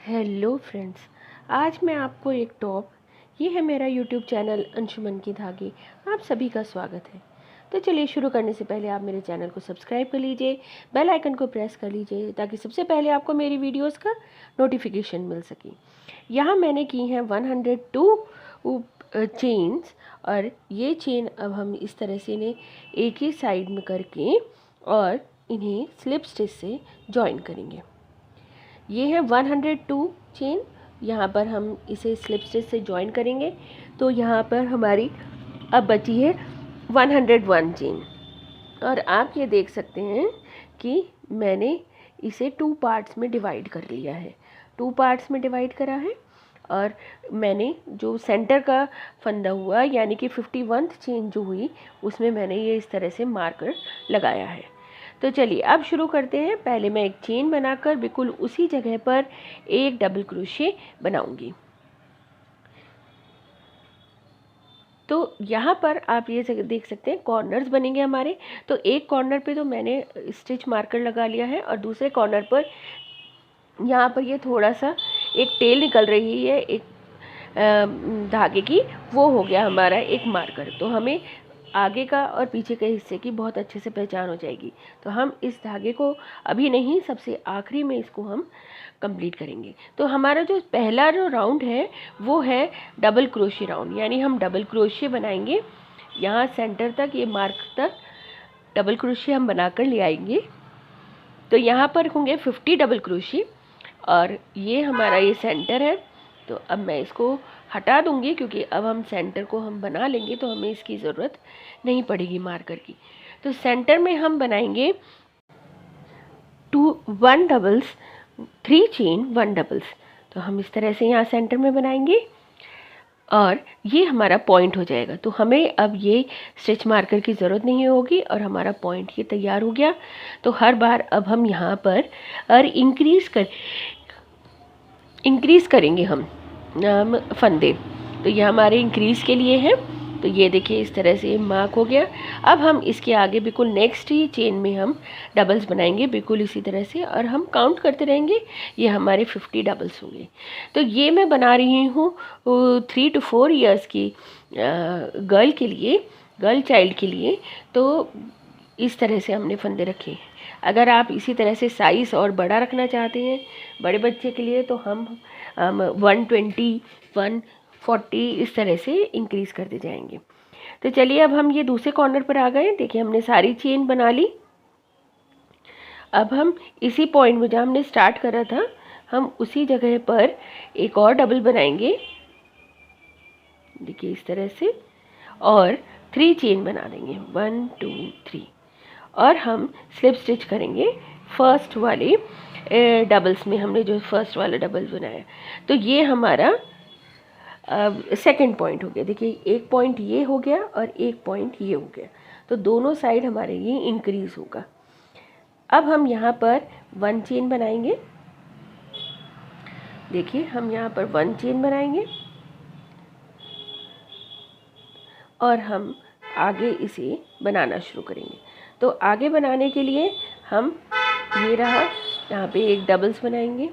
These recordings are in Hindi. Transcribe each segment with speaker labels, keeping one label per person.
Speaker 1: हेलो फ्रेंड्स, आज मैं आपको एक टॉप, ये है मेरा यूट्यूब चैनल अंशुमन की धागे, आप सभी का स्वागत है। तो चलिए शुरू करने से पहले आप मेरे चैनल को सब्सक्राइब कर लीजिए, बेल आइकन को प्रेस कर लीजिए ताकि सबसे पहले आपको मेरी वीडियोस का नोटिफिकेशन मिल सके। यहाँ मैंने की हैं 102 चेन्स और ये चेन अब हम इस तरह से इन्हें एक ही साइड में करके और इन्हें स्लिप स्टिच से जॉइन करेंगे। ये है 102 चेन। यहाँ पर हम इसे स्लिप स्टिच से जॉइन करेंगे तो यहाँ पर हमारी अब बची है 101 चेन। और आप ये देख सकते हैं कि मैंने इसे 2 पार्ट्स में डिवाइड कर लिया है, 2 पार्ट्स में डिवाइड करा है। और मैंने जो सेंटर का फंदा हुआ यानी कि 51th चेन जो हुई उसमें मैंने ये इस तरह से मार्कर लगाया है। तो चलिए अब शुरू करते हैं। पहले मैं एक चेन बनाकर बिल्कुल उसी जगह पर एक डबल क्रोशे बनाऊंगी। तो यहाँ पर आप ये देख सकते हैं कॉर्नर्स बनेंगे हमारे। तो एक कॉर्नर पे तो मैंने स्टिच मार्कर लगा लिया है और दूसरे कॉर्नर पर यहाँ पर ये थोड़ा सा एक टेल निकल रही है एक धागे की, वो हो गया हमारा एक मार्कर। तो हमें आगे का और पीछे के हिस्से की बहुत अच्छे से पहचान हो जाएगी। तो हम इस धागे को अभी नहीं, सबसे आखिरी में इसको हम कंप्लीट करेंगे। तो हमारा जो पहला जो राउंड है वो है डबल क्रोशे राउंड, यानी हम डबल क्रोशे बनाएंगे यहाँ सेंटर तक, ये मार्क तक डबल क्रोशे हम बनाकर ले आएंगे। तो यहाँ पर होंगे 50 डबल क्रोशे और ये हमारा ये सेंटर है। तो अब मैं इसको हटा दूंगी क्योंकि अब हम सेंटर को हम बना लेंगे तो हमें इसकी ज़रूरत नहीं पड़ेगी मार्कर की। तो सेंटर में हम बनाएंगे 1 डबल्स 3 चेन 1 डबल्स। तो हम इस तरह से यहाँ सेंटर में बनाएंगे और ये हमारा पॉइंट हो जाएगा। तो हमें अब ये स्टिच मार्कर की ज़रूरत नहीं होगी और हमारा पॉइंट ये तैयार हो गया। तो हर बार अब हम यहाँ पर और इंक्रीज़ करेंगे हम फंदे। तो ये हमारे इंक्रीज़ के लिए है। तो ये देखिए इस तरह से मार्क हो गया। अब हम इसके आगे बिल्कुल नेक्स्ट ही चेन में हम डबल्स बनाएंगे बिल्कुल इसी तरह से और हम काउंट करते रहेंगे। ये हमारे 50 डबल्स होंगे। तो ये मैं बना रही हूँ 3 to 4 ईयर्स की गर्ल के लिए, गर्ल चाइल्ड के लिए। तो इस तरह से हमने फंदे रखे हैं। अगर आप इसी तरह से साइज़ और बड़ा रखना चाहते हैं बड़े बच्चे के लिए तो हम 120 140 इस तरह से इंक्रीज़ करते जाएंगे। तो चलिए अब हम ये दूसरे कॉर्नर पर आ गए। देखिए हमने सारी चेन बना ली। अब हम इसी पॉइंट में जहाँ हमने स्टार्ट करा था हम उसी जगह पर एक और डबल बनाएंगे, देखिए इस तरह से, और 3 चेन बना देंगे 1 2 3 और हम स्लिप स्टिच करेंगे फर्स्ट वाले डबल्स में। हमने जो फर्स्ट वाला डबल बनाया तो ये हमारा सेकंड पॉइंट हो गया। देखिए एक पॉइंट ये हो गया और एक पॉइंट ये हो गया। तो दोनों साइड हमारे ये इंक्रीज़ होगा। अब हम यहाँ पर 1 चेन बनाएंगे। देखिए हम यहाँ पर 1 चेन बनाएंगे और हम आगे इसे बनाना शुरू करेंगे। तो आगे बनाने के लिए हम ये रहा यहाँ पे एक डबल्स बनाएंगे,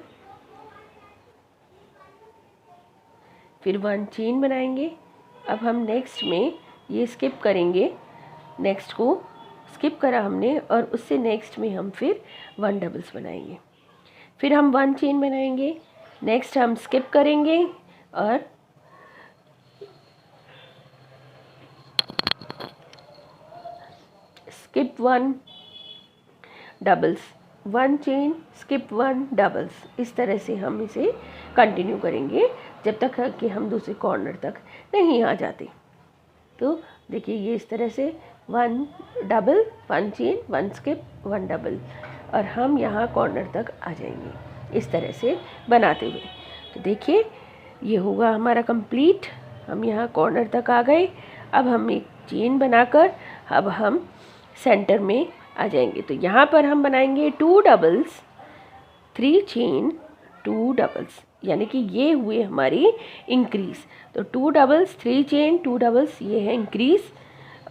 Speaker 1: फिर 1 चेन बनाएंगे। अब हम नेक्स्ट में ये स्किप करेंगे, नेक्स्ट को स्किप करा हमने और उससे नेक्स्ट में हम फिर 1 डबल्स बनाएंगे, फिर हम 1 चेन बनाएंगे, नेक्स्ट हम स्किप करेंगे और skip 1 doubles, 1 chain skip 1 doubles. इस तरह से हम इसे कंटिन्यू करेंगे जब तक कि हम दूसरे कॉर्नर तक नहीं आ जाते। तो देखिए ये इस तरह से 1 डबल 1 चेन 1 स्किप 1 डबल और हम यहाँ कॉर्नर तक आ जाएंगे इस तरह से बनाते हुए। तो देखिए ये होगा हमारा कंप्लीट। हम यहाँ कॉर्नर तक आ गए। अब हम एक चेन बनाकर अब हम सेंटर में आ जाएंगे। तो यहाँ पर हम बनाएंगे 2 डबल्स 3 चेन 2 डबल्स, यानी कि ये हुए हमारी इंक्रीज़। तो 2 डबल्स 3 चेन 2 डबल्स ये है इंक्रीज़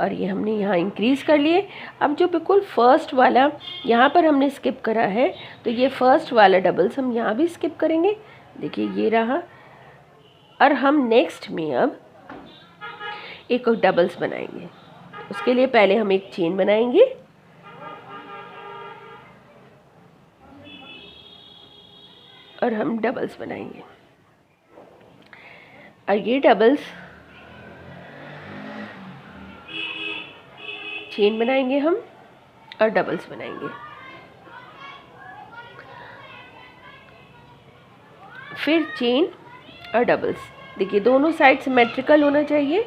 Speaker 1: और ये हमने यहाँ इंक्रीज़ कर लिए। अब जो बिल्कुल फर्स्ट वाला यहाँ पर हमने स्किप करा है तो ये फर्स्ट वाला डबल्स हम यहाँ भी स्किप करेंगे देखिए ये रहा। और हम नेक्स्ट में अब एक और डबल्स बनाएंगे। उसके लिए पहले हम एक चेन बनाएंगे और हम डबल्स बनाएंगे। और ये डबल्स चेन बनाएंगे हम और डबल्स बनाएंगे। फिर चेन और डबल्स। देखिए दोनों साइड सिमेट्रिकल होना चाहिए,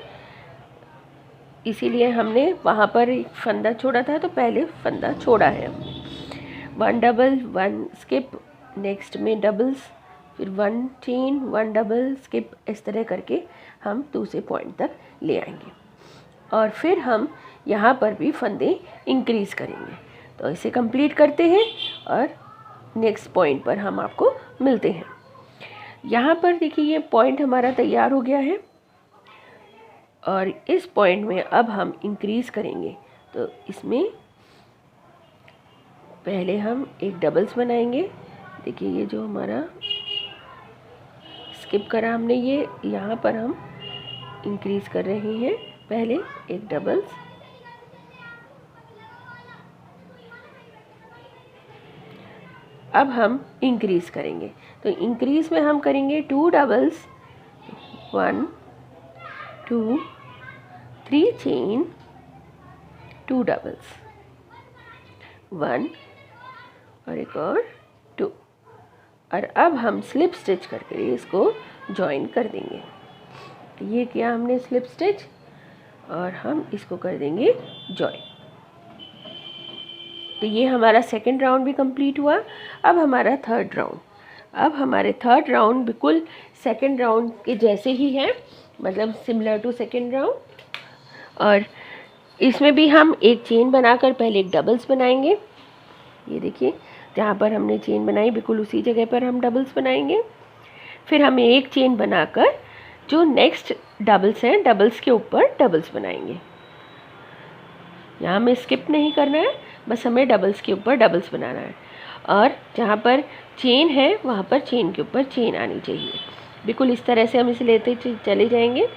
Speaker 1: इसीलिए हमने वहाँ पर एक फंदा छोड़ा था, तो पहले फंदा छोड़ा है हमने। 1 डबल 1 स्किप, नेक्स्ट में डबल्स, फिर 1 चेन 1 डबल स्किप, इस तरह करके हम दूसरे पॉइंट तक ले आएंगे। और फिर हम यहाँ पर भी फंदे इंक्रीज़ करेंगे। तो इसे कंप्लीट करते हैं और नेक्स्ट पॉइंट पर हम आपको मिलते हैं। यहाँ पर देखिए ये पॉइंट हमारा तैयार हो गया है और इस पॉइंट में अब हम इंक्रीज़ करेंगे। तो इसमें पहले हम एक डबल्स बनाएंगे। देखिए ये जो हमारा स्किप करा हमने, ये यहाँ पर हम इंक्रीज़ कर रहे हैं। पहले एक डबल्स, अब हम इंक्रीज़ करेंगे। तो इंक्रीज़ में हम करेंगे 2 डबल्स, 1 2 3 चेन 2 डबल्स, 1 और एक और 2। और अब हम स्लिप स्टिच करके इसको जॉइन कर देंगे। ये किया हमने स्लिप स्टिच और हम इसको कर देंगे जॉइन। तो ये हमारा सेकंड राउंड भी कंप्लीट हुआ। अब हमारा थर्ड राउंड। अब हमारे थर्ड राउंड बिल्कुल सेकंड राउंड के जैसे ही है, मतलब सिमिलर टू सेकंड राउंड। और इसमें भी हम एक चेन बनाकर पहले एक डबल्स बनाएंगे। ये देखिए जहाँ पर हमने चेन बनाई बिल्कुल उसी जगह पर हम डबल्स बनाएंगे। फिर हमें एक चेन बनाकर जो नेक्स्ट डबल्स हैं, डबल्स के ऊपर डबल्स बनाएंगे। यहाँ हमें स्किप नहीं करना है, बस हमें डबल्स के ऊपर डबल्स बनाना है। और जहाँ पर चेन है वहाँ पर चेन के ऊपर चेन आनी चाहिए। बिल्कुल इस तरह से हम इसे लेते चले जाएंगे।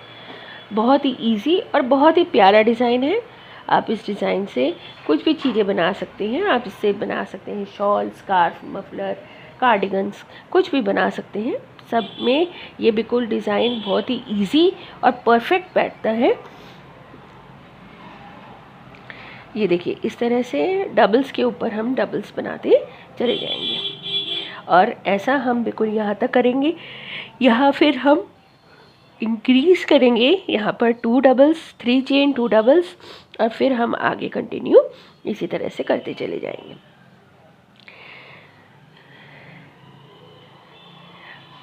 Speaker 1: बहुत ही इजी और बहुत ही प्यारा डिज़ाइन है। आप इस डिज़ाइन से कुछ भी चीज़ें बना सकते हैं। आप इससे बना सकते हैं शॉल, स्कार्फ, मफलर, कार्डिगन्स, कुछ भी बना सकते हैं। सब में ये बिल्कुल डिज़ाइन बहुत ही इजी और परफेक्ट बैठता है। ये देखिए इस तरह से डबल्स के ऊपर हम डबल्स बनाते चले जाएंगे और ऐसा हम बिल्कुल यहाँ तक करेंगे। यहाँ फिर हम इंक्रीज़ करेंगे, यहाँ पर 2 डबल्स, 3 चेन 2 डबल्स, और फिर हम आगे कंटिन्यू इसी तरह से करते चले जाएंगे।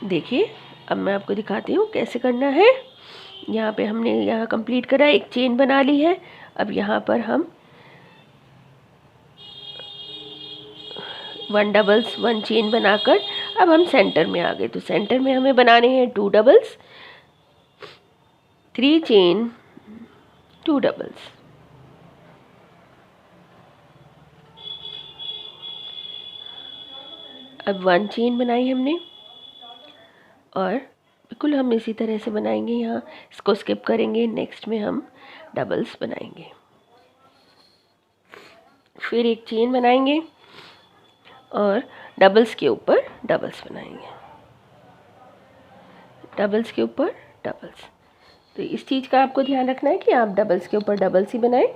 Speaker 1: देखिए अब मैं आपको दिखाती हूँ कैसे करना है। यहाँ पे हमने यहाँ कंप्लीट करा, एक चेन बना ली है। अब यहाँ पर हम 1 डबल्स 1 चेन बनाकर अब हम सेंटर में आ गए। तो सेंटर में हमें बनाने हैं 2 डबल्स, 3 चेन 2 डबल्स। अब 1 चेन बनाई हमने और बिल्कुल हम इसी तरह से बनाएंगे। यहाँ इसको स्किप करेंगे, नेक्स्ट में हम डबल्स बनाएंगे। फिर एक चेन बनाएंगे और डबल्स के ऊपर डबल्स बनाएंगे, डबल्स के ऊपर डबल्स। तो इस चीज़ का आपको ध्यान रखना है कि आप डबल्स के ऊपर डबल्स ही बनाएं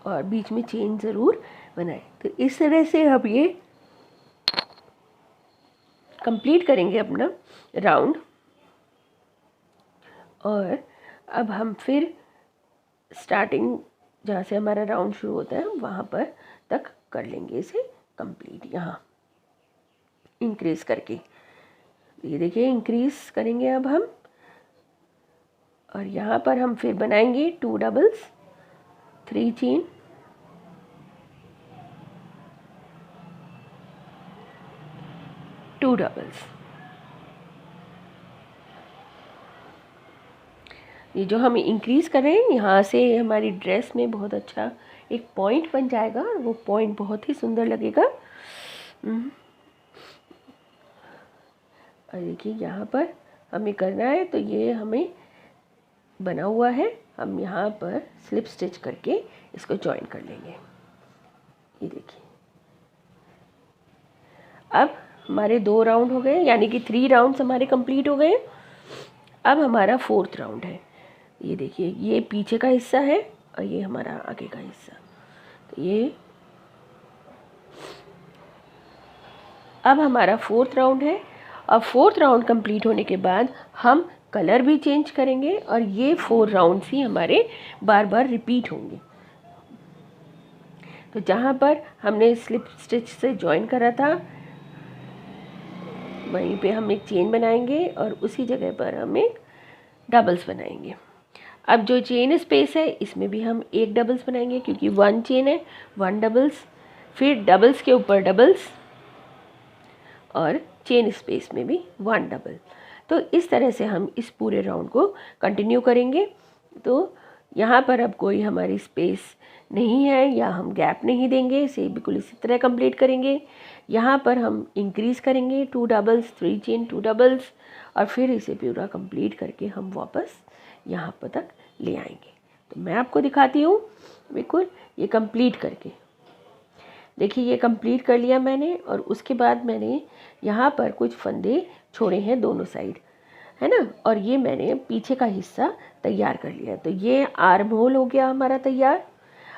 Speaker 1: और बीच में चेन ज़रूर बनाएं। तो इस तरह से हम ये कंप्लीट करेंगे अपना राउंड। और अब हम फिर स्टार्टिंग जहाँ से हमारा राउंड शुरू होता है वहाँ पर तक कर लेंगे इसे कंप्लीट, यहाँ इंक्रीज़ करके। ये देखिए इंक्रीज़ करेंगे अब हम और यहाँ पर हम फिर बनाएंगे 2 डबल्स, 3 चेन, 2 डबल्स। ये जो हम इंक्रीज़ कर रहे हैं यहाँ से हमारी ड्रेस में बहुत अच्छा एक पॉइंट बन जाएगा। वो पॉइंट बहुत ही सुंदर लगेगा। और देखिए यहाँ पर हमें करना है, तो ये हमें बना हुआ है, हम यहाँ पर स्लिप स्टिच करके इसको जॉइन कर लेंगे। ये देखिए अब हमारे 2 राउंड हो गए, यानी कि 3 राउंड्स हमारे कंप्लीट हो गए। अब हमारा 4th राउंड है। ये देखिए ये पीछे का हिस्सा है और ये हमारा आगे का हिस्सा। तो ये अब हमारा 4th राउंड है। अब 4th राउंड कंप्लीट होने के बाद हम कलर भी चेंज करेंगे और ये 4 राउंड्स ही हमारे बार बार रिपीट होंगे। तो जहाँ पर हमने स्लिप स्टिच से जॉइन करा था वहीं पे हम एक चेन बनाएंगे और उसी जगह पर हम एक डबल्स बनाएंगे। अब जो चेन स्पेस है इसमें भी हम एक डबल्स बनाएंगे, क्योंकि 1 चेन है 1 डबल्स, फिर डबल्स के ऊपर डबल्स और चेन स्पेस में भी 1 डबल। तो इस तरह से हम इस पूरे राउंड को कंटिन्यू करेंगे। तो यहाँ पर अब कोई हमारी स्पेस नहीं है या हम गैप नहीं देंगे, इसे बिल्कुल इसी तरह कंप्लीट करेंगे। यहाँ पर हम इंक्रीज़ करेंगे 2 डबल्स, 3 चेन 2 डबल्स और फिर इसे पूरा कंप्लीट करके हम वापस यहाँ पर तक ले आएंगे। तो मैं आपको दिखाती हूँ बिल्कुल ये कंप्लीट करके। देखिए ये कंप्लीट कर लिया मैंने और उसके बाद मैंने यहाँ पर कुछ फंदे छोड़े हैं दोनों साइड, है ना, और ये मैंने पीछे का हिस्सा तैयार कर लिया। तो ये आर्म होल हो गया हमारा तैयार।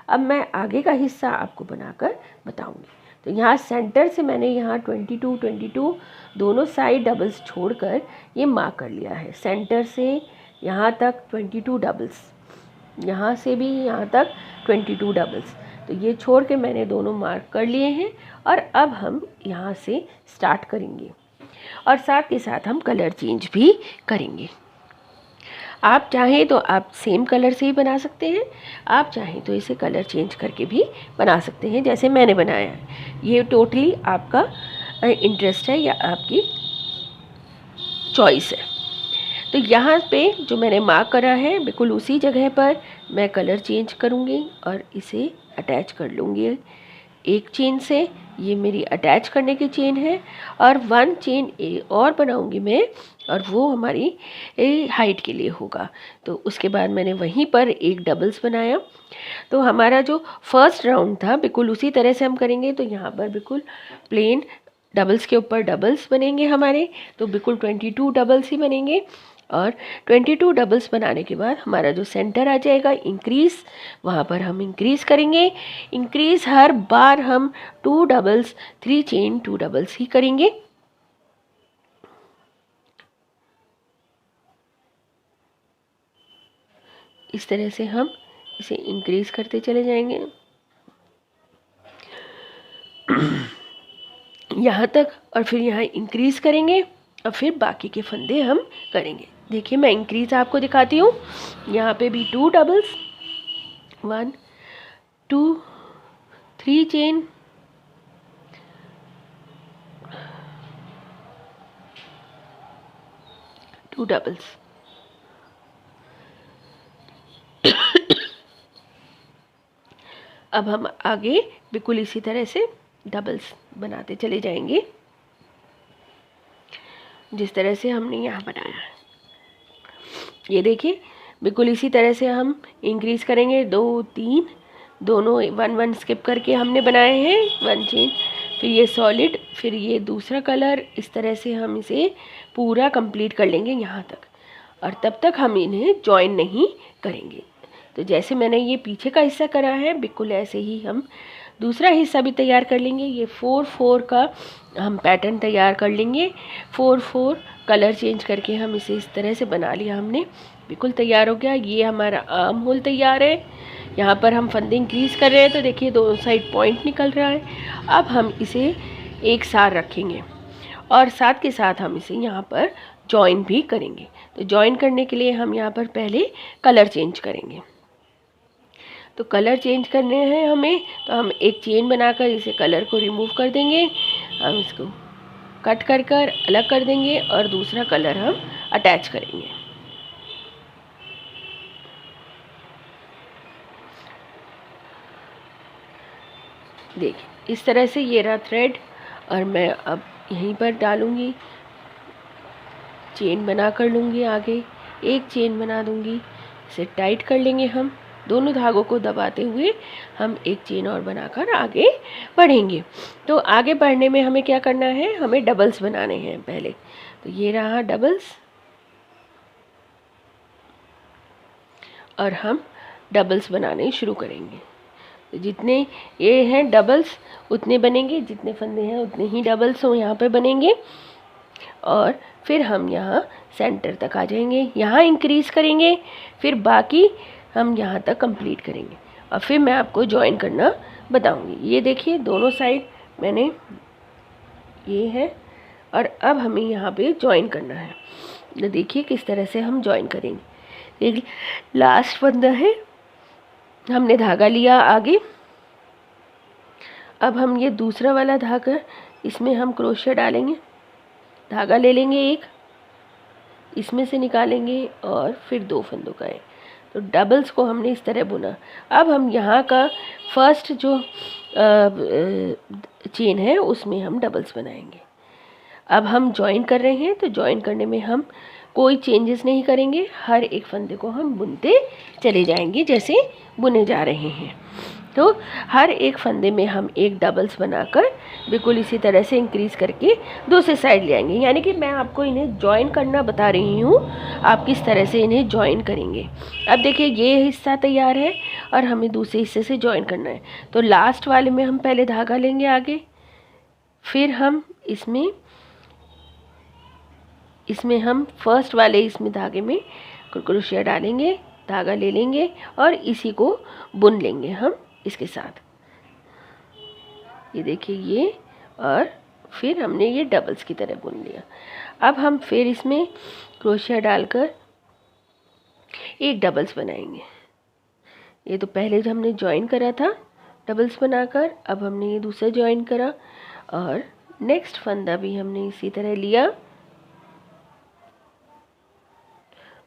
Speaker 1: अब मैं आगे का हिस्सा आपको बनाकर बताऊंगी। तो यहाँ सेंटर से मैंने यहाँ 22 दोनों साइड डबल्स छोड़कर ये मार्क कर लिया है। सेंटर से यहाँ तक 22 डबल्स, यहाँ से भी यहाँ तक 22 डबल्स। तो ये छोड़ के मैंने दोनों मार्क कर लिए हैं और अब हम यहाँ से स्टार्ट करेंगे और साथ के साथ हम कलर चेंज भी करेंगे। आप चाहें तो आप सेम कलर से ही बना सकते हैं, आप चाहें तो इसे कलर चेंज करके भी बना सकते हैं जैसे मैंने बनाया है। ये टोटली आपका इंटरेस्ट है या आपकी चॉइस है। तो यहाँ पे जो मैंने मार्क करा है बिल्कुल उसी जगह पर मैं कलर चेंज करूँगी और इसे अटैच कर लूँगी एक चेन से। ये मेरी अटैच करने की चेन है और 1 चेन और बनाऊँगी मैं और वो हमारी हाइट के लिए होगा। तो उसके बाद मैंने वहीं पर एक डबल्स बनाया। तो हमारा जो फर्स्ट राउंड था बिल्कुल उसी तरह से हम करेंगे। तो यहाँ पर बिल्कुल प्लेन डबल्स के ऊपर डबल्स बनेंगे हमारे, तो बिल्कुल 22 डबल्स ही बनेंगे। और 22 डबल्स बनाने के बाद हमारा जो सेंटर आ जाएगा इंक्रीज़, वहाँ पर हम इंक्रीज़ करेंगे। इंक्रीज़ हर बार हम 2 डबल्स 3 चेन 2 डबल्स ही करेंगे। इस तरह से हम इसे इंक्रीज़ करते चले जाएंगे यहाँ तक, और फिर यहाँ इंक्रीज़ करेंगे और फिर बाकी के फंदे हम करेंगे। देखिए मैं इंक्रीज़ आपको दिखाती हूँ। यहाँ पे भी 2 डबल्स 1 2 3 चेन 2 डबल्स। अब हम आगे बिल्कुल इसी तरह से डबल्स बनाते चले जाएंगे जिस तरह से हमने यहाँ बनाया है। ये देखिए बिल्कुल इसी तरह से हम इंक्रीज़ करेंगे 2 3 दोनों 1 1 स्किप करके हमने बनाए हैं 1 चेन, फिर ये सॉलिड, फिर ये दूसरा कलर। इस तरह से हम इसे पूरा कंप्लीट कर लेंगे यहाँ तक और तब तक हम इन्हें जॉइन नहीं करेंगे। तो जैसे मैंने ये पीछे का हिस्सा करा है बिल्कुल ऐसे ही हम दूसरा हिस्सा भी तैयार कर लेंगे। ये 4-4 का हम पैटर्न तैयार कर लेंगे। 4-4 कलर चेंज करके हम इसे इस तरह से बना लिया हमने, बिल्कुल तैयार हो गया। ये हमारा आर्म होल तैयार है। यहाँ पर हम फंदे इंक्रीज़ कर रहे हैं तो देखिए दोनों साइड पॉइंट निकल रहा है। अब हम इसे एक साथ रखेंगे और साथ के साथ हम इसे यहाँ पर जॉइन भी करेंगे। तो जॉइन करने के लिए हम यहाँ पर पहले कलर चेंज करेंगे। तो कलर चेंज करने हैं हमें, तो हम एक चेन बनाकर इसे कलर को रिमूव कर देंगे। हम इसको कट कर कर अलग कर देंगे और दूसरा कलर हम अटैच करेंगे। देखिए इस तरह से ये रहा थ्रेड और मैं अब यहीं पर डालूँगी चेन बना कर लूँगी, आगे एक चेन बना दूँगी, इसे टाइट कर लेंगे। हम दोनों धागों को दबाते हुए हम एक चेन और बनाकर आगे बढ़ेंगे। तो आगे बढ़ने में हमें क्या करना है, हमें डबल्स बनाने हैं पहले। तो ये रहा डबल्स, और हम डबल्स बनाने शुरू करेंगे। तो जितने ये हैं डबल्स उतने बनेंगे, जितने फंदे हैं उतने ही डबल्स हो यहाँ पे बनेंगे। और फिर हम यहाँ सेंटर तक आ जाएंगे, यहाँ इंक्रीज़ करेंगे, फिर बाकी हम यहाँ तक कंप्लीट करेंगे और फिर मैं आपको ज्वाइन करना बताऊंगी। ये देखिए दोनों साइड मैंने ये है, और अब हमें यहाँ पे ज्वाइन करना है। तो देखिए किस तरह से हम ज्वाइन करेंगे। एक लास्ट फंदा है, हमने धागा लिया आगे। अब हम ये दूसरा वाला धागा, इसमें हम क्रोशिया डालेंगे, धागा ले लेंगे एक, इसमें से निकालेंगे और फिर 2 फंदों का है। तो डबल्स को हमने इस तरह बुना। अब हम यहाँ का फर्स्ट जो चेन है उसमें हम डबल्स बनाएंगे। अब हम ज्वाइन कर रहे हैं, तो ज्वाइन करने में हम कोई चेंजेस नहीं करेंगे, हर एक फंदे को हम बुनते चले जाएंगे जैसे बुने जा रहे हैं। तो हर एक फंदे में हम एक डबल्स बनाकर बिल्कुल इसी तरह से इंक्रीज़ करके दूसरी साइड ले आएंगे। यानी कि मैं आपको इन्हें ज्वाइन करना बता रही हूँ, आप किस तरह से इन्हें ज्वाइन करेंगे। अब देखिए ये हिस्सा तैयार है और हमें दूसरे हिस्से से ज्वाइन करना है। तो लास्ट वाले में हम पहले धागा लेंगे आगे, फिर हम इसमें हम फर्स्ट वाले इसमें धागे में क्रोशिया डालेंगे, धागा ले लेंगे और इसी को बुन लेंगे हम इसके साथ। ये देखिए ये, और फिर हमने ये डबल्स की तरह बुन लिया। अब हम फिर इसमें क्रोशिया डालकर एक डबल्स बनाएंगे। ये तो पहले जो हमने ज्वाइन करा था डबल्स बनाकर, अब हमने ये दूसरा ज्वाइन करा और नेक्स्ट फंदा भी हमने इसी तरह लिया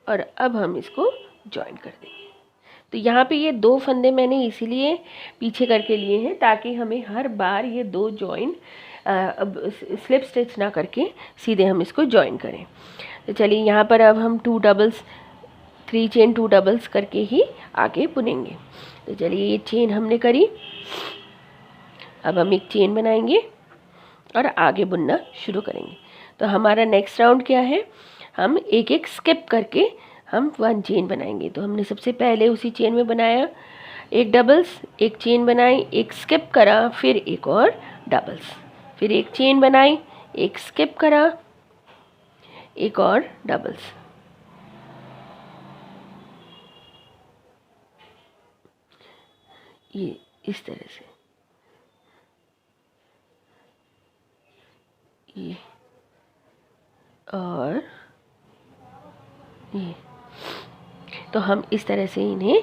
Speaker 1: और अब हम इसको ज्वाइन कर देंगे। तो यहाँ पे ये 2 फंदे मैंने इसीलिए पीछे करके लिए हैं ताकि हमें हर बार ये 2 ज्वाइन अब स्लिप स्टिच ना करके सीधे हम इसको ज्वाइन करें। तो चलिए यहाँ पर अब हम 2 डबल्स 3 चेन 2 डबल्स करके ही आगे बुनेंगे। तो चलिए ये चेन हमने करी, अब हम एक चेन बनाएंगे और आगे बुनना शुरू करेंगे। तो हमारा नेक्स्ट राउंड क्या है, हम एक एक स्किप करके हम 1 चेन बनाएंगे। तो हमने सबसे पहले उसी चेन में बनाया एक डबल्स, एक चेन बनाई, एक स्किप करा, फिर एक और डबल्स, फिर एक चेन बनाई, एक स्किप करा, एक और डबल्स। ये इस तरह से ये और ये, तो हम इस तरह से इन्हें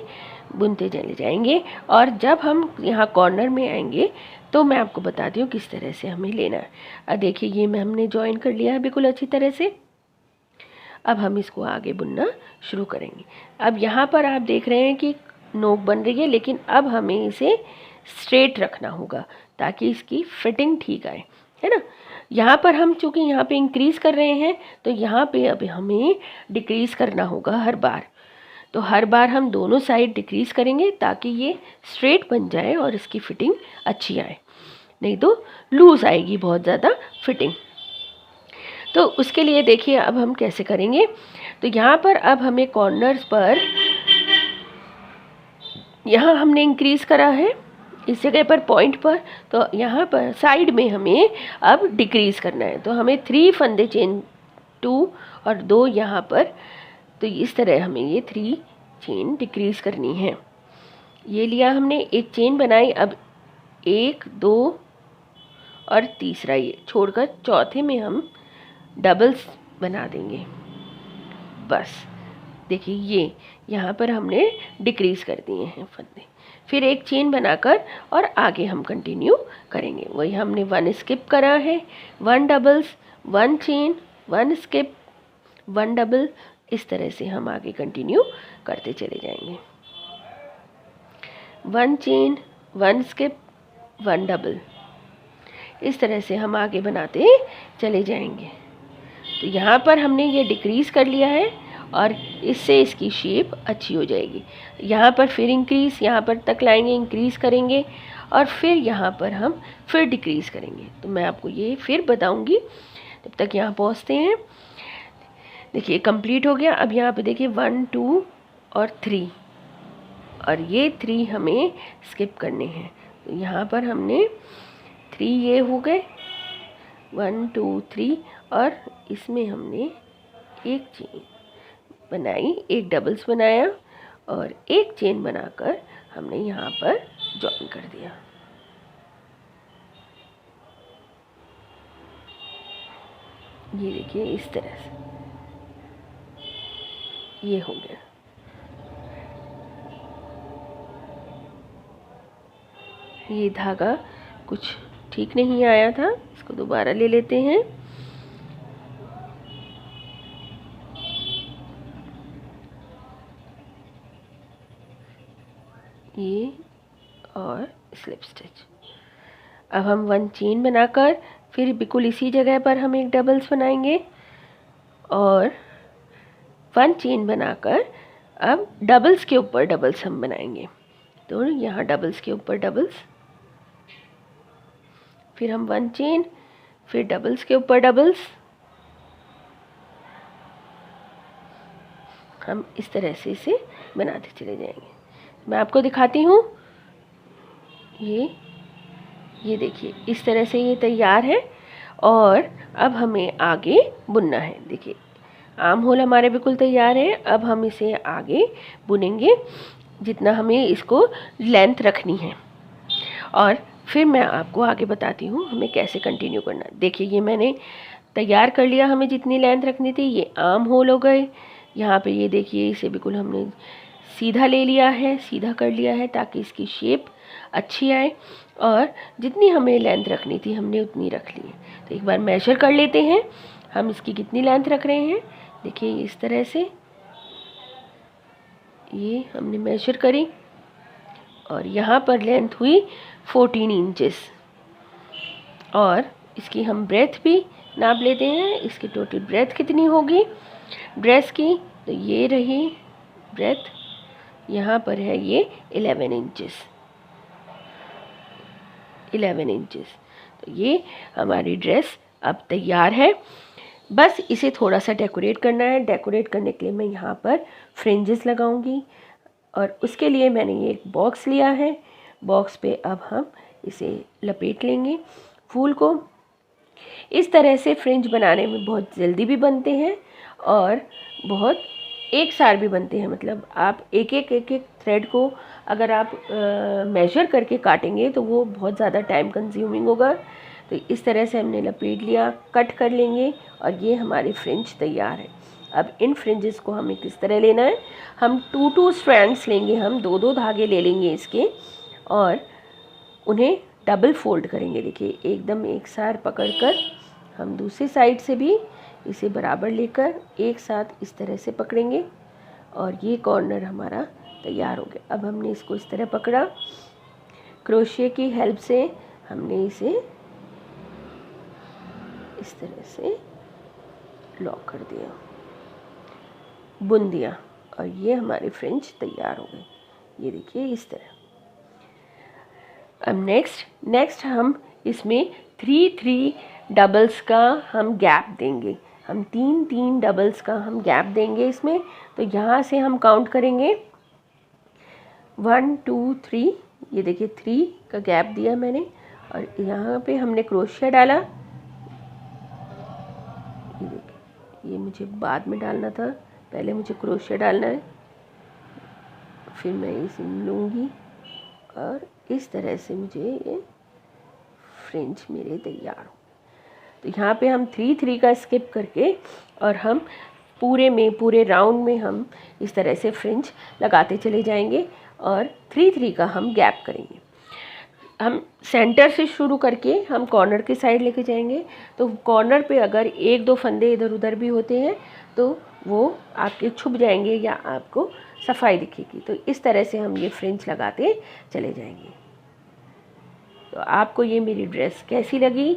Speaker 1: बुनते चले जाएंगे। और जब हम यहाँ कॉर्नर में आएंगे तो मैं आपको बताती हूँ किस तरह से हमें लेना है। अब देखिए ये मैं हमने ज्वाइन कर लिया है बिल्कुल अच्छी तरह से। अब हम इसको आगे बुनना शुरू करेंगे। अब यहाँ पर आप देख रहे हैं कि नोक बन रही है, लेकिन अब हमें इसे स्ट्रेट रखना होगा ताकि इसकी फिटिंग ठीक आए, है ना। यहाँ पर हम चूँकि यहाँ पे इंक्रीज़ कर रहे हैं तो यहाँ पे अब हमें डिक्रीज़ करना होगा हर बार। तो हर बार हम दोनों साइड डिक्रीज़ करेंगे ताकि ये स्ट्रेट बन जाए और इसकी फिटिंग अच्छी आए, नहीं तो लूज़ आएगी बहुत ज़्यादा फिटिंग। तो उसके लिए देखिए अब हम कैसे करेंगे। तो यहाँ पर अब हमें कॉर्नर्स पर, यहाँ हमने इंक्रीज़ करा है इस जगह पर पॉइंट पर, तो यहाँ पर साइड में हमें अब डिक्रीज़ करना है। तो हमें 3 फंदे चेन 2 और 2 यहाँ पर, तो इस तरह हमें ये 3 चेन डिक्रीज़ करनी है। ये लिया हमने, एक चेन बनाई, अब 1 2 और तीसरा ये छोड़कर चौथे में हम डबल्स बना देंगे। बस देखिए ये यहाँ पर हमने डिक्रीज़ कर दिए हैं फंदे। फिर एक चेन बनाकर और आगे हम कंटिन्यू करेंगे। वही हमने 1 स्किप करा है, 1 डबल्स, 1 चेन, 1 स्किप, 1 डबल, इस तरह से हम आगे कंटिन्यू करते चले जाएंगे। 1 चेन, 1 स्किप, 1 डबल, इस तरह से हम आगे बनाते चले जाएंगे। तो यहाँ पर हमने ये डिक्रीज़ कर लिया है और इससे इसकी शेप अच्छी हो जाएगी। यहाँ पर फिर इंक्रीज़, यहाँ पर तक लाएंगे, इंक्रीज़ करेंगे और फिर यहाँ पर हम फिर डिक्रीज़ करेंगे। तो मैं आपको ये फिर बताऊँगी, तब तक यहाँ पहुँचते हैं। देखिए कंप्लीट हो गया। अब यहाँ पे देखिए 1 2 और 3, और ये 3 हमें स्किप करने हैं। तो यहाँ पर हमने 3 ये हो गए, 1 2 3, और इसमें हमने एक चेन बनाई, एक डबल्स बनाया और एक चेन बनाकर हमने यहाँ पर जॉइन कर दिया। ये देखिए इस तरह से ये हो गया। ये धागा कुछ ठीक नहीं आया था, इसको दोबारा ले लेते हैं। ये और स्लिप स्टिच। अब हम 1 चेन बनाकर फिर बिल्कुल इसी जगह पर हम एक डबल्स बनाएंगे और 1 चेन बनाकर अब डबल्स के ऊपर डबल्स हम बनाएंगे। तो यहाँ डबल्स के ऊपर डबल्स, फिर हम 1 चेन, फिर डबल्स के ऊपर डबल्स। हम इस तरह से इसे बनाते चले जाएंगे। मैं आपको दिखाती हूँ। ये देखिए इस तरह से ये तैयार है और अब हमें आगे बुनना है। देखिए आर्म होल हमारे बिल्कुल तैयार है। अब हम इसे आगे बुनेंगे जितना हमें इसको लेंथ रखनी है, और फिर मैं आपको आगे बताती हूँ हमें कैसे कंटिन्यू करना। देखिए ये मैंने तैयार कर लिया, हमें जितनी लेंथ रखनी थी। ये आर्म होल हो गए। यहाँ पे ये देखिए इसे बिल्कुल हमने सीधा ले लिया है, सीधा कर लिया है ताकि इसकी शेप अच्छी आए, और जितनी हमें लेंथ रखनी थी हमने उतनी रख ली है। तो एक बार मेजर कर लेते हैं हम इसकी कितनी लेंथ रख रहे हैं। देखिए इस तरह से ये हमने मेजर करी और यहाँ पर लेंथ हुई 14 इंचेस, और इसकी हम ब्रेथ भी नाप लेते हैं। इसकी टोटल ब्रेथ कितनी होगी ड्रेस की, तो ये रही ब्रेथ, यहाँ पर है ये 11 इंचेस। 11 इंचेस। तो ये हमारी ड्रेस अब तैयार है। बस इसे थोड़ा सा डेकोरेट करना है। डेकोरेट करने के लिए मैं यहाँ पर फ्रिंजेस लगाऊंगी, और उसके लिए मैंने ये एक बॉक्स लिया है। बॉक्स पे अब हम इसे लपेट लेंगे फूल को। इस तरह से फ्रिंज बनाने में बहुत जल्दी भी बनते हैं और बहुत एक सार भी बनते हैं। मतलब आप एक एक थ्रेड को अगर आप मेजर करके काटेंगे तो वो बहुत ज़्यादा टाइम कंज्यूमिंग होगा। तो इस तरह से हमने लपेट लिया, कट कर लेंगे और ये हमारे फ्रिंज तैयार है। अब इन फ्रिंजेस को हमें किस तरह लेना है, हम 2 स्ट्रैंड्स लेंगे, हम 2 धागे ले लेंगे इसके, और उन्हें डबल फोल्ड करेंगे। देखिए एकदम एक साथ पकड़कर हम दूसरी साइड से भी इसे बराबर लेकर एक साथ इस तरह से पकड़ेंगे, और ये कॉर्नर हमारा तैयार हो गया। अब हमने इसको इस तरह पकड़ा, क्रोशिया की हेल्प से हमने इसे इस तरह से लॉक कर दिया, बुन दिया, और ये हमारे फ्रिंज तैयार हो गए। ये देखिए इस तरह। अब नेक्स्ट हम इसमें 3 डबल्स का हम गैप देंगे। हम 3 डबल्स का हम गैप देंगे इसमें। तो यहाँ से हम काउंट करेंगे 1 2 3। ये देखिए 3 का गैप दिया मैंने, और यहाँ पे हमने क्रोशिया डाला। ये देखिए, ये मुझे बाद में डालना था, पहले मुझे क्रोशिया डालना है, फिर मैं इसे लूँगी और इस तरह से मुझे ये फ्रिंज मेरे तैयार हो। तो यहाँ पे हम 3 का स्किप करके और हम पूरे राउंड में हम इस तरह से फ्रिंज लगाते चले जाएंगे, और 3 का हम गैप करेंगे। हम सेंटर से शुरू करके हम कॉर्नर की साइड लेके जाएंगे। तो कॉर्नर पे अगर 1-2 फंदे इधर उधर भी होते हैं तो वो आपके छुप जाएंगे या आपको सफाई दिखेगी। तो इस तरह से हम ये फ्रिंज लगाते चले जाएंगे। तो आपको ये मेरी ड्रेस कैसी लगी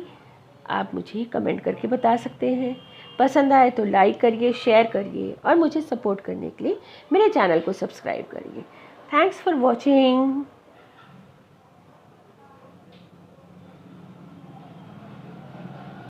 Speaker 1: आप मुझे कमेंट करके बता सकते हैं। पसंद आए तो लाइक करिए, शेयर करिए और मुझे सपोर्ट करने के लिए मेरे चैनल को सब्सक्राइब करिए। Thanks for watching.